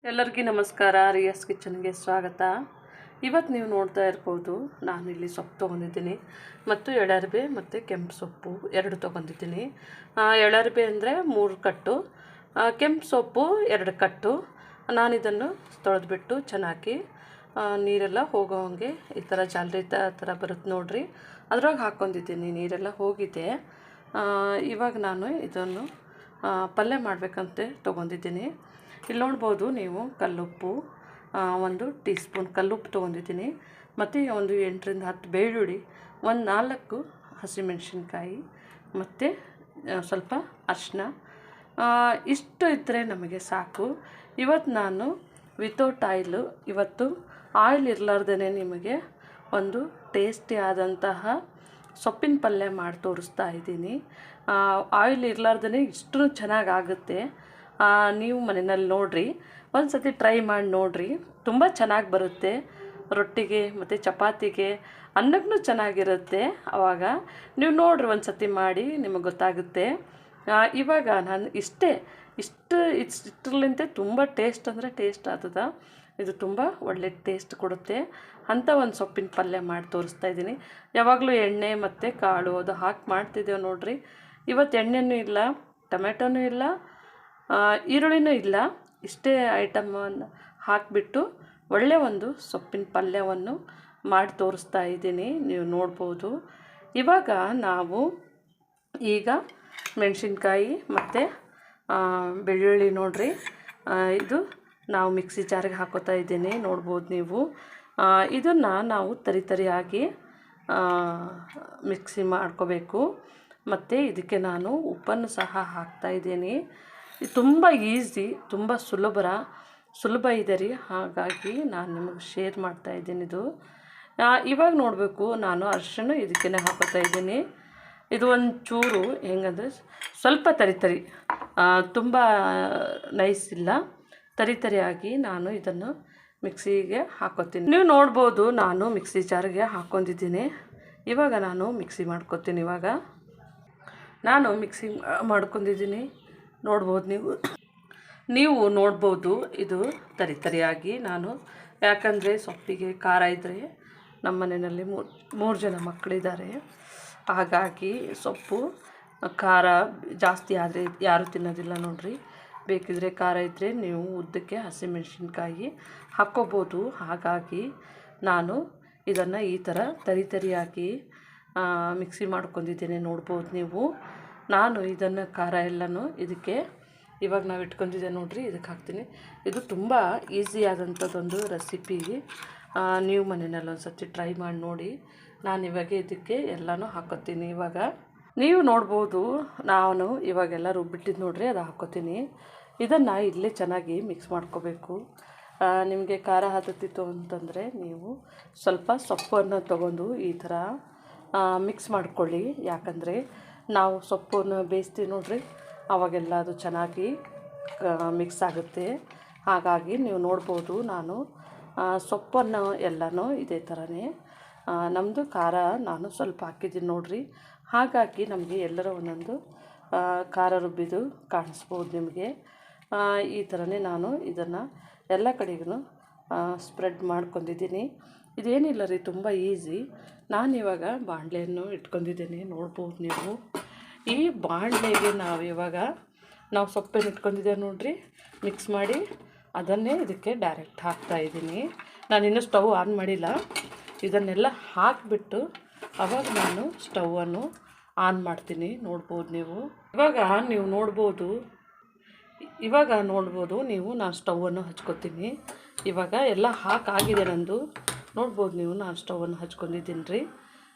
ಎಲ್ಲರಿಗೂ ನಮಸ್ಕಾರ. ರಿಯಾಸ್ ಕಿಚನ್ಗೆ ಸ್ವಾಗತ. ಇವತ್ತು ನೀವು ನೋಡ್ತಾ ಇರ್ಬೋದು, ನಾನಿಲ್ಲಿ ಸೊಪ್ಪು ತೊಗೊಂಡಿದ್ದೀನಿ ಮತ್ತು ಎಳರಿಬೆ ಮತ್ತು ಕೆಂಪು ಸೊಪ್ಪು ಎರಡು ತೊಗೊಂಡಿದ್ದೀನಿ. ಎಳರಿಬೆ ಅಂದರೆ 3 ಕಟ್ಟು, ಕೆಂಪು ಸೊಪ್ಪು 2 ಕಟ್ಟು. ನಾನಿದನ್ನು ತೊಳೆದ್ಬಿಟ್ಟು ಚೆನ್ನಾಗಿ ನೀರೆಲ್ಲ ಹೋಗೋ ಹಂಗೆ ಈ ಥರ ಜಾಲರಿ ಥರ ಬರುತ್ತೆ ನೋಡ್ರಿ, ಅದ್ರಾಗ ಹಾಕ್ಕೊಂಡಿದ್ದೀನಿ. ನೀರೆಲ್ಲ ಹೋಗಿದೆ. ಇವಾಗ ನಾನು ಇದನ್ನು ಪಲ್ಯ ಮಾಡಬೇಕಂತೆ ತೊಗೊಂಡಿದ್ದೀನಿ. ಇಲ್ಲಿ ನೋಡ್ಬೋದು ನೀವು ಕಲ್ಲುಪ್ಪು, 1 ಟೀ ಸ್ಪೂನ್ ಕಲ್ಲುಪ್ಪು ತೊಗೊಂಡಿದ್ದೀನಿ ಮತ್ತು ಒಂದು 8ರಿಂದ 10 ಬೆಳ್ಳುಳ್ಳಿ, 4 ಹಸಿಮೆಣಸಿನ್ಕಾಯಿ ಮತ್ತು ಸ್ವಲ್ಪ ಅರಿಶಿನ. ಇಷ್ಟು ಇದ್ದರೆ ನಮಗೆ ಸಾಕು. ಇವತ್ತು ನಾನು ವಿತೌಟ್ ಆಯಿಲು, ಇವತ್ತು ಆಯಿಲ್ ಇರಲಾರ್ದೇ ನಿಮಗೆ ಒಂದು ಟೇಸ್ಟಿ ಆದಂತಹ ಸೊಪ್ಪಿನ ಪಲ್ಯ ಮಾಡಿ ತೋರಿಸ್ತಾ ಇದ್ದೀನಿ. ಆಯಿಲ್ ಇರಲಾರ್ದೇ ಇಷ್ಟು ಚೆನ್ನಾಗಾಗುತ್ತೆ. ನೀವು ಮನೆಯಲ್ಲಿ ನೋಡಿರಿ, ಒಂದು ಸತಿ ಟ್ರೈ ಮಾಡಿ ನೋಡಿರಿ, ತುಂಬ ಚೆನ್ನಾಗಿ ಬರುತ್ತೆ. ರೊಟ್ಟಿಗೆ ಮತ್ತು ಚಪಾತಿಗೆ, ಅನ್ನಕ್ಕೂ ಚೆನ್ನಾಗಿರುತ್ತೆ. ಆವಾಗ ನೀವು ನೋಡಿರಿ, ಒಂದು ಸತಿ ಮಾಡಿ ನಿಮಗೆ ಗೊತ್ತಾಗುತ್ತೆ. ಇವಾಗ ನಾನು ಇಷ್ಟರಲ್ಲಿಂತ ತುಂಬ ಟೇಸ್ಟ್ ಅಂದರೆ ಟೇಸ್ಟ್ ಆಗ್ತದೆ. ಇದು ತುಂಬ ಒಳ್ಳೆ ಟೇಸ್ಟ್ ಕೊಡುತ್ತೆ ಅಂಥ ಒಂದು ಸೊಪ್ಪಿನ ಪಲ್ಯ ಮಾಡಿ ತೋರಿಸ್ತಾ ಇದ್ದೀನಿ. ಯಾವಾಗಲೂ ಎಣ್ಣೆ ಮತ್ತು ಕಾಳು ಅದು ಹಾಕಿ ಮಾಡ್ತಿದ್ದೇವೆ ನೋಡಿರಿ. ಇವತ್ತು ಎಣ್ಣೆನೂ ಇಲ್ಲ, ಟೊಮೆಟೊನೂ ಇಲ್ಲ, ಈರುಳ್ಳಿನೂ ಇಲ್ಲ. ಇಷ್ಟೇ ಐಟಮನ್ನು ಹಾಕಿಬಿಟ್ಟು ಒಳ್ಳೆಯ ಒಂದು ಸೊಪ್ಪಿನ ಪಲ್ಯವನ್ನು ಮಾಡಿ ತೋರಿಸ್ತಾ ಇದ್ದೀನಿ, ನೀವು ನೋಡ್ಬೋದು. ಇವಾಗ ನಾವು ಈಗ ಮೆಣಸಿನ್ಕಾಯಿ ಮತ್ತು ಬೆಳ್ಳುಳ್ಳಿ ನೋಡಿರಿ, ಇದು ನಾವು ಮಿಕ್ಸಿ ಜಾರಿಗೆ ಹಾಕೋತಾ ಇದ್ದೀನಿ, ನೋಡ್ಬೋದು ನೀವು. ಇದನ್ನು ನಾವು ತರಿಯಾಗಿ ಮಿಕ್ಸಿ ಮಾಡ್ಕೋಬೇಕು. ಮತ್ತು ಇದಕ್ಕೆ ನಾನು ಉಪ್ಪನ್ನು ಸಹ ಹಾಕ್ತಾಯಿದ್ದೀನಿ. ಇದು ತುಂಬ ಈಸಿ, ತುಂಬ ಸುಲಭ ಇದೆ ರೀ. ಹಾಗಾಗಿ ನಾನು ನಿಮಗೆ ಶೇರ್ ಮಾಡ್ತಾಯಿದ್ದೀನಿ ಇದು. ಇವಾಗ ನೋಡಬೇಕು, ನಾನು ಅರಿಶಿನ ಇದಕ್ಕೇ ಹಾಕೋತಾ ಇದ್ದೀನಿ. ಇದು ಒಂದು ಚೂರು ಹೆಂಗಂದರೆ ಸ್ವಲ್ಪ ತರಿ ತುಂಬ ನೈಸ್ ಇಲ್ಲ, ತರಿಯಾಗಿ ನಾನು ಇದನ್ನು ಮಿಕ್ಸಿಗೆ ಹಾಕೋತೀನಿ. ನೀವು ನೋಡ್ಬೋದು, ನಾನು ಮಿಕ್ಸಿ ಜಾರಿಗೆ ಹಾಕ್ಕೊಂಡಿದ್ದೀನಿ. ಇವಾಗ ನಾನು ಮಿಕ್ಸಿ ಮಾಡ್ಕೊತೀನಿ. ಇವಾಗ ನಾನು ಮಿಕ್ಸಿ ಮಾಡ್ಕೊಂಡಿದ್ದೀನಿ, ನೋಡ್ಬೋದು ನೀವು ನೋಡ್ಬೋದು. ಇದು ತರಿಯಾಗಿ ನಾನು, ಯಾಕಂದರೆ ಸೊಪ್ಪಿಗೆ ಖಾರ ಇದ್ದರೆ ನಮ್ಮ ಮನೆಯಲ್ಲಿ 3 ಜನ ಮಕ್ಕಳಿದ್ದಾರೆ. ಹಾಗಾಗಿ ಸೊಪ್ಪು ಖಾರ ಜಾಸ್ತಿ ಆದರೆ ಯಾರೂ ತಿನ್ನೋದಿಲ್ಲ ನೋಡಿರಿ. ಬೇಕಿದ್ರೆ ಖಾರ ಇದ್ದರೆ ನೀವು ಉದ್ದಕ್ಕೆ ಹಸಿಮೆಣಸಿನ್ಕಾಯಿ ಹಾಕ್ಕೋಬೋದು. ಹಾಗಾಗಿ ನಾನು ಇದನ್ನು ಈ ಥರ ತರಿಯಾಗಿ ಮಿಕ್ಸಿ ಮಾಡ್ಕೊಂಡಿದ್ದೀನಿ, ನೋಡ್ಬೋದು ನೀವು. ನಾನು ಇದನ್ನು ಖಾರ ಎಲ್ಲನೂ ಇದಕ್ಕೆ ಇವಾಗ ನಾವು ಇಟ್ಕೊಂಡಿದ್ದೆ ನೋಡಿರಿ, ಇದಕ್ಕೆ ಹಾಕ್ತೀನಿ. ಇದು ತುಂಬ ಈಸಿ ಆದಂಥದ್ದೊಂದು ರೆಸಿಪಿ. ನೀವು ಮನೆಯಲ್ಲಿ ಒಂದು ಸರ್ತಿ ಟ್ರೈ ಮಾಡಿ ನೋಡಿ. ನಾನು ಇವಾಗ ಇದಕ್ಕೆ ಎಲ್ಲನೂ ಹಾಕೋತೀನಿ. ಇವಾಗ ನೀವು ನೋಡ್ಬೋದು, ನಾನು ಇವಾಗೆಲ್ಲ ರುಬ್ಬಿಟ್ಟಿದ್ದು ನೋಡಿರಿ, ಅದು ಹಾಕ್ಕೋತೀನಿ. ಇದನ್ನು ಇಲ್ಲೇ ಚೆನ್ನಾಗಿ ಮಿಕ್ಸ್ ಮಾಡ್ಕೋಬೇಕು. ನಿಮಗೆ ಖಾರ ಹತ್ತುತ್ತಿತ್ತು ಅಂತಂದರೆ ನೀವು ಸ್ವಲ್ಪ ಸೊಪ್ಪನ್ನು ತೊಗೊಂಡು ಈ ಥರ ಮಿಕ್ಸ್ ಮಾಡ್ಕೊಳ್ಳಿ. ಯಾಕಂದರೆ ನಾವು ಸೊಪ್ಪನ್ನು ಬೇಯಿಸ್ತೀವಿ ನೋಡಿರಿ, ಆವಾಗೆಲ್ಲ ಅದು ಚೆನ್ನಾಗಿ ಮಿಕ್ಸ್ ಆಗುತ್ತೆ. ಹಾಗಾಗಿ ನೀವು ನೋಡ್ಬೋದು, ನಾನು ಸೊಪ್ಪನ್ನು ಎಲ್ಲನೂ ಇದೇ ಥರನೇ ನಮ್ಮದು ಖಾರ ನಾನು ಸ್ವಲ್ಪ ಹಾಕಿದ್ದೀನಿ ನೋಡಿರಿ. ಹಾಗಾಗಿ ನಮಗೆ ಎಲ್ಲರ ಒಂದೊಂದು ಖಾರ ರುಬ್ಬಿದು ಕಾಣಿಸ್ಬೋದು ನಿಮಗೆ. ಈ ಥರನೇ ನಾನು ಇದನ್ನು ಎಲ್ಲ ಕಡೆಗೂ ಸ್ಪ್ರೆಡ್ ಮಾಡ್ಕೊಂಡಿದ್ದೀನಿ. ಇದೇನಿಲ್ಲ ರೀ, ತುಂಬ ಈಸಿ. ನಾನಿವಾಗ ಬಾಣಲೆಯನ್ನು ಇಟ್ಕೊಂಡಿದ್ದೀನಿ, ನೋಡ್ಬೋದು ನೀವು. ಈ ಬಾಣಲೆಗೆ ನಾವು ಸೊಪ್ಪನ್ನು ಇಟ್ಕೊಂಡಿದ್ದೇವೆ ನೋಡಿರಿ, ಮಿಕ್ಸ್ ಮಾಡಿ ಅದನ್ನೇ ಇದಕ್ಕೆ ಡೈರೆಕ್ಟ್ ಹಾಕ್ತಾಯಿದ್ದೀನಿ. ನಾನಿನ್ನೂ ಸ್ಟವ್ ಆನ್ ಮಾಡಿಲ್ಲ. ಇದನ್ನೆಲ್ಲ ಹಾಕಿಬಿಟ್ಟು ಆವಾಗ ನಾನು ಸ್ಟವನ್ನು ಆನ್ ಮಾಡ್ತೀನಿ, ನೋಡ್ಬೋದು ನೀವು. ಇವಾಗ ನೋಡ್ಬೋದು ನೀವು, ನಾನು ಸ್ಟವನ್ನು ಹಚ್ಕೊತೀನಿ. ಇವಾಗ ಎಲ್ಲ ಹಾಕಾಗಿದೆ ನಂದು, ನೋಡ್ಬೋದು ನೀವು. ನಾನು ಸ್ಟವನ್ನು ಹಚ್ಕೊಂಡಿದ್ದೀನಿ ರೀ.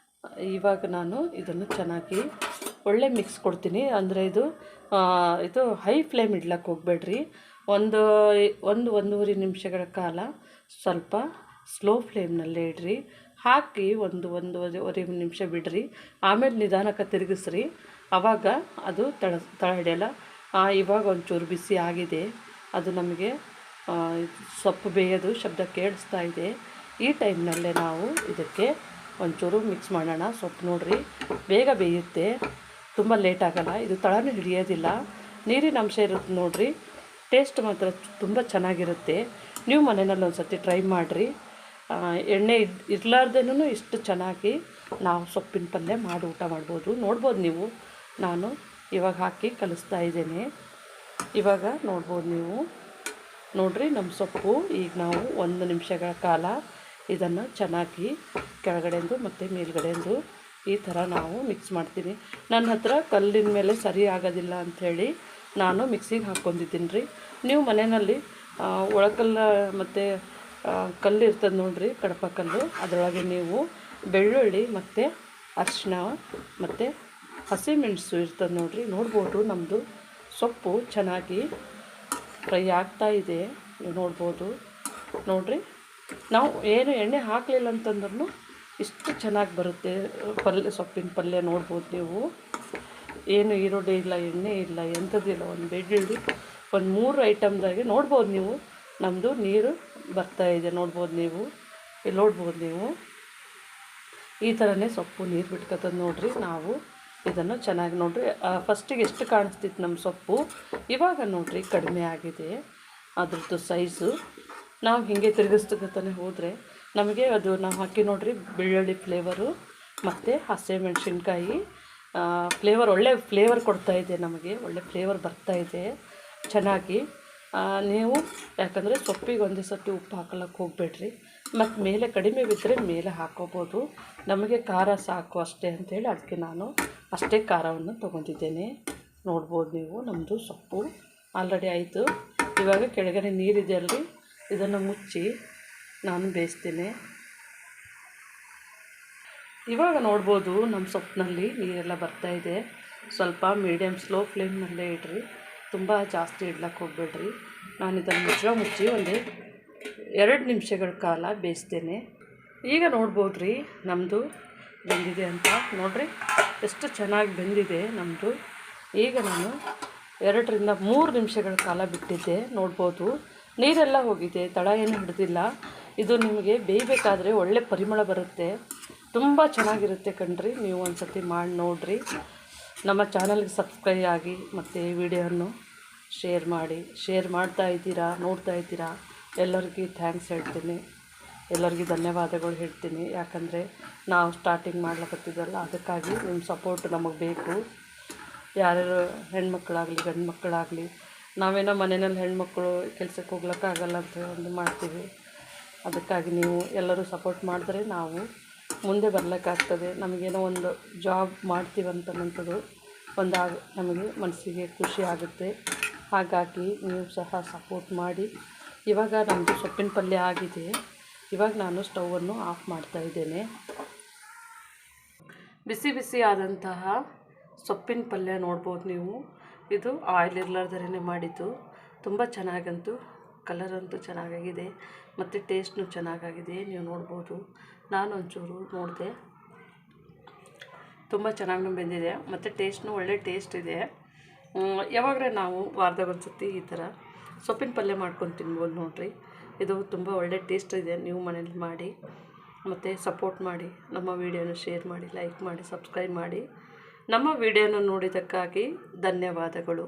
ಇವಾಗ ನಾನು ಇದನ್ನು ಚೆನ್ನಾಗಿ ಒಳ್ಳೆ ಮಿಕ್ಸ್ ಕೊಡ್ತೀನಿ. ಅಂದರೆ ಇದು ಹೈ ಫ್ಲೇಮ್ ಇಡ್ಲಕ್ಕೆ ಹೋಗಬೇಡ್ರಿ. ಒಂದೂವರೆ ನಿಮಿಷಗಳ ಕಾಲ ಸ್ವಲ್ಪ ಸ್ಲೋ ಫ್ಲೇಮ್ನಲ್ಲೇ ಇಡ್ರಿ. ಹಾಕಿ ಒಂದೂವರೆ ನಿಮಿಷ ಬಿಡ್ರಿ. ಆಮೇಲೆ ನಿಧಾನಕ್ಕೆ ತಿರುಗಿಸ್ರಿ, ಆವಾಗ ಅದು ತಳ ಹಿಡಿಯಲ್ಲ. ಇವಾಗ ಒಂಚೂರು ಬಿಸಿ ಆಗಿದೆ, ಅದು ನಮಗೆ ಸೊಪ್ಪು ಬೇಯೋದು ಶಬ್ದ ಕೇಳಿಸ್ತಾ ಇದೆ. ಈ ಟೈಮ್ನಲ್ಲೇ ನಾವು ಇದಕ್ಕೆ ಒಂಚೂರು ಮಿಕ್ಸ್ ಮಾಡೋಣ. ಸೊಪ್ಪು ನೋಡಿರಿ, ಬೇಗ ಬೇಯುತ್ತೆ, ತುಂಬ ಲೇಟ್ ಆಗೋಲ್ಲ. ಇದು ತಳನೂ ಹಿಡಿಯೋದಿಲ್ಲ, ನೀರಿನ ಅಂಶ ಇರುತ್ತೆ ನೋಡಿರಿ. ಟೇಸ್ಟ್ ಮಾತ್ರ ತುಂಬ ಚೆನ್ನಾಗಿರುತ್ತೆ. ನೀವು ಮನೆಯಲ್ಲಿ ಒಂದು ಸರ್ತಿ ಟ್ರೈ ಮಾಡಿರಿ. ಎಣ್ಣೆ ಇರಲಾರ್ದೇನೂ ಇಷ್ಟು ಚೆನ್ನಾಗಿ ನಾವು ಸೊಪ್ಪಿನ ಪಲ್ಯ ಮಾಡಿ ಊಟ ಮಾಡ್ಬೋದು. ನೋಡ್ಬೋದು ನೀವು, ನಾನು ಇವಾಗ ಹಾಕಿ ಕಲಿಸ್ತಾ ಇದ್ದೇನೆ. ಇವಾಗ ನೋಡ್ಬೋದು ನೀವು, ನೋಡಿರಿ ನಮ್ಮ ಸೊಪ್ಪು. ಈಗ ನಾವು 1 ನಿಮಿಷಗಳ ಕಾಲ ಇದನ್ನು ಚೆನ್ನಾಗಿ ಕೆಳಗಡೆಂದು ಮತ್ತು ಮೇಲ್ಗಡೆಂದು ಈ ಥರ ನಾವು ಮಿಕ್ಸ್ ಮಾಡ್ತೀನಿ. ನನ್ನ ಹತ್ರ ಕಲ್ಲಿನ ಮೇಲೆ ಸರಿ ಆಗೋದಿಲ್ಲ ಅಂಥೇಳಿ ನಾನು ಮಿಕ್ಸಿಗೆ ಹಾಕ್ಕೊಂಡಿದ್ದೀನಿ ರೀ. ನೀವು ಮನೆಯಲ್ಲಿ ಒಳಕಲ್ಲ ಮತ್ತು ಕಲ್ಲು ಇರ್ತದೆ ನೋಡಿರಿ, ಕಡಪ ಕಲ್ಲು, ಅದರೊಳಗೆ ನೀವು ಬೆಳ್ಳುಳ್ಳಿ ಮತ್ತು ಅರಿಶಿನ ಮತ್ತು ಹಸಿಮೆಣಸು ಇರ್ತದೆ ನೋಡಿರಿ. ನೋಡ್ಬೋದು ನಮ್ಮದು ಸೊಪ್ಪು ಚೆನ್ನಾಗಿ ಫ್ರೈ ಆಗ್ತಾಯಿದೆ, ನೀವು ನೋಡ್ಬೋದು. ನೋಡಿರಿ, ನಾವು ಏನು ಎಣ್ಣೆ ಹಾಕಲಿಲ್ಲ ಅಂತಂದ್ರೂ ಇಷ್ಟು ಚೆನ್ನಾಗಿ ಬರುತ್ತೆ ಪಲ್ಯ, ಸೊಪ್ಪಿನ ಪಲ್ಯ. ನೋಡ್ಬೋದು ನೀವು, ಏನು ಈರುಳ್ಳಿ ಇಲ್ಲ, ಎಣ್ಣೆ ಇಲ್ಲ, ಎಂಥದ್ದಿಲ್ಲ. ಒಂದು ಬೆಳ್ಳುಳ್ಳಿ, ಒಂದು 3 ಐಟಮ್ದಾಗೆ ನೋಡ್ಬೋದು ನೀವು ನಮ್ಮದು ನೀರು ಬರ್ತಾಯಿದೆ. ನೋಡ್ಬೋದು ನೀವು, ಇಲ್ಲಿ ನೋಡ್ಬೋದು ನೀವು, ಈ ಥರನೇ ಸೊಪ್ಪು ನೀರು ಬಿಟ್ಕೊತದೆ ನೋಡಿರಿ. ನಾವು ಇದನ್ನು ಚೆನ್ನಾಗಿ ನೋಡಿರಿ, ಫಸ್ಟಿಗೆ ಎಷ್ಟು ಕಾಣಿಸ್ತಿತ್ತು ನಮ್ಮ ಸೊಪ್ಪು, ಇವಾಗ ನೋಡಿರಿ ಕಡಿಮೆ ಆಗಿದೆ ಅದ್ರದ್ದು ಸೈಜು. ನಾವು ಹೀಗೆ ತಿರುಗಿಸ್ತಾನೆ ಹೋದರೆ ನಮಗೆ ಅದು ನಾವು ಹಾಕಿ ನೋಡಿರಿ ಬೆಳ್ಳುಳ್ಳಿ ಫ್ಲೇವರು ಮತ್ತು ಹಸಿಮೆಣ್ಸಿನ್ಕಾಯಿ ಫ್ಲೇವರ್, ಒಳ್ಳೆ ಫ್ಲೇವರ್ ಕೊಡ್ತಾಯಿದೆ ನಮಗೆ, ಒಳ್ಳೆ ಫ್ಲೇವರ್ ಬರ್ತಾಯಿದೆ ಚೆನ್ನಾಗಿ. ನೀವು ಯಾಕಂದರೆ ಸೊಪ್ಪಿಗೆ ಒಂದೇ ಸರ್ತಿ ಉಪ್ಪು ಹಾಕೊಳ್ಳೋಕೆ ಹೋಗಬೇಡ್ರಿ. ಮತ್ತು ಮೇಲೆ ಕಡಿಮೆ ಬಿದ್ದರೆ ಮೇಲೆ ಹಾಕ್ಕೋಬೋದು. ನಮಗೆ ಖಾರ ಸಾಕು ಅಷ್ಟೇ ಅಂಥೇಳಿ ಅದಕ್ಕೆ ನಾನು ಅಷ್ಟೇ ಖಾರವನ್ನು ತೊಗೊಂಡಿದ್ದೇನೆ. ನೋಡ್ಬೋದು ನೀವು, ನಮ್ಮದು ಸೊಪ್ಪು ಆಲ್ರೆಡಿ ಆಯಿತು. ಇವಾಗ ಕೆಳಗಡೆ ನೀರಿದೆ ಅಲ್ರಿ, ಇದನ್ನು ಮುಚ್ಚಿ ನಾನು ಬೇಯಿಸ್ತೀನಿ. ಇವಾಗ ನೋಡ್ಬೋದು ನಮ್ಮ ಸೊಪ್ಪಿನಲ್ಲಿ ನೀರೆಲ್ಲ ಬರ್ತಾಯಿದೆ. ಸ್ವಲ್ಪ ಮೀಡಿಯಮ್ ಸ್ಲೋ ಫ್ಲೇಮ್ನಲ್ಲೇ ಇಡ್ರಿ, ತುಂಬ ಜಾಸ್ತಿ ಇಡ್ಲಕ್ಕೆ ಹೋಗಬೇಡ್ರಿ. ನಾನು ಇದನ್ನು ಮುಚ್ಚಿ ಒಂದು 2 ನಿಮಿಷಗಳ ಕಾಲ ಬೇಯಿಸ್ತೇನೆ. ಈಗ ನೋಡ್ಬೋದು ನಮ್ಮದು ಬೆಂದಿದೆ ಅಂತ. ನೋಡಿರಿ ಎಷ್ಟು ಚೆನ್ನಾಗಿ ಬೆಂದಿದೆ ನಮ್ಮದು. ಈಗ ನಾನು 2 ರಿಂದ 3 ನಿಮಿಷಗಳ ಕಾಲ ಬಿಟ್ಟಿದ್ದೆ. ನೋಡ್ಬೋದು ನೀರೆಲ್ಲ ಹೋಗಿದೆ, ತಳ ಏನು ಹಿಡಿದಿಲ್ಲ. ಇದು ನಿಮಗೆ ಬೇಯಬೇಕಾದ್ರೆ ಒಳ್ಳೆ ಪರಿಮಳ ಬರುತ್ತೆ, ತುಂಬ ಚೆನ್ನಾಗಿರುತ್ತೆ ಕಣ್ರಿ. ನೀವು ಒಂದು ಸರ್ತಿ ಮಾಡಿ ನೋಡಿರಿ. ನಮ್ಮ ಚಾನಲ್ಗೆ ಸಬ್ಸ್ಕ್ರೈಬ್ ಆಗಿ ಮತ್ತು ವಿಡಿಯೋವನ್ನು ಶೇರ್ ಮಾಡ್ತಾ ಇದ್ದೀರಾ, ನೋಡ್ತಾ ಇದ್ದೀರಾ. ಎಲ್ಲರಿಗೂ ಥ್ಯಾಂಕ್ಸ್ ಹೇಳ್ತೀನಿ, ಎಲ್ಲರಿಗೂ ಧನ್ಯವಾದಗಳು ಹೇಳ್ತೀನಿ. ಯಾಕಂದರೆ ನಾವು ಸ್ಟಾರ್ಟಿಂಗ್ ಮಾಡ್ಲಕತ್ತಿದ್ದಲ್ಲ, ಅದಕ್ಕಾಗಿ ನಿಮ್ಮ ಸಪೋರ್ಟ್ ನಮಗೆ ಬೇಕು. ಯಾರ್ಯಾರು ಹೆಣ್ಮಕ್ಳಾಗಲಿ ಗಂಡು ಮಕ್ಕಳಾಗಲಿ, ನಾವೇನೋ ಮನೆಯಲ್ಲಿ ಹೆಣ್ಮಕ್ಳು ಕೆಲ್ಸಕ್ಕೆ ಹೋಗ್ಲಿಕ್ಕಾಗಲ್ಲ ಅಂತ ಒಂದು ಮಾಡ್ತೀವಿ. ಅದಕ್ಕಾಗಿ ನೀವು ಎಲ್ಲರೂ ಸಪೋರ್ಟ್ ಮಾಡಿದ್ರೆ ನಾವು ಮುಂದೆ ಬರಲಿಕ್ಕಾಗ್ತದೆ. ನಮಗೇನೋ ಒಂದು ಜಾಬ್ ಮಾಡ್ತೀವಂತನ್ನೋಂಥದ್ದು ನಮಗೆ ಮನಸ್ಸಿಗೆ ಖುಷಿ ಆಗುತ್ತೆ. ಹಾಗಾಗಿ ನೀವು ಸಹ ಸಪೋರ್ಟ್ ಮಾಡಿ. ಇವಾಗ ನಮ್ಮದು ಸೊಪ್ಪಿನ ಪಲ್ಯ ಆಗಿದೆ. ಇವಾಗ ನಾನು ಸ್ಟವನ್ನು ಆಫ್ ಮಾಡ್ತಾಯಿದ್ದೇನೆ. ಬಿಸಿ ಬಿಸಿ ಆದಂತಹ ಸೊಪ್ಪಿನ ಪಲ್ಯ ನೋಡ್ಬೋದು ನೀವು. ಇದು ಆಯಿಲ್ ಇರಲಾರ್ದರೇ ಮಾಡಿದ್ದು. ತುಂಬ ಚೆನ್ನಾಗಂತೂ, ಕಲರಂತೂ ಚೆನ್ನಾಗಾಗಿದೆ ಮತ್ತು ಟೇಸ್ಟ್ನೂ ಚೆನ್ನಾಗಾಗಿದೆ. ನೀವು ನೋಡ್ಬೋದು, ನಾನು ಒಂಚೂರು ನೋಡಿದೆ, ತುಂಬ ಚೆನ್ನಾಗಿ ಬೆಂದಿದೆ ಮತ್ತು ಟೇಸ್ಟ್ನೂ ಒಳ್ಳೆ ಟೇಸ್ಟ್ ಇದೆ. ಯಾವಾಗಲೇ ನಾವು ವಾರದಾಗ ಒಂದು ಸರ್ತಿ ಈ ಥರ ಸೊಪ್ಪಿನ ಪಲ್ಯ ಮಾಡ್ಕೊಂಡು ತಿನ್ಬೋದು ನೋಡಿರಿ. ಇದು ತುಂಬ ಒಳ್ಳೆ ಟೇಸ್ಟ್ ಇದೆ. ನೀವು ಮನೇಲಿ ಮಾಡಿ ಮತ್ತು ಸಪೋರ್ಟ್ ಮಾಡಿ. ನಮ್ಮ ವಿಡಿಯೋನ ಶೇರ್ ಮಾಡಿ, ಲೈಕ್ ಮಾಡಿ, ಸಬ್ಸ್ಕ್ರೈಬ್ ಮಾಡಿ. ನಮ್ಮ ವಿಡಿಯೋನ ನೋಡಿದ್ದಕ್ಕಾಗಿ ಧನ್ಯವಾದಗಳು.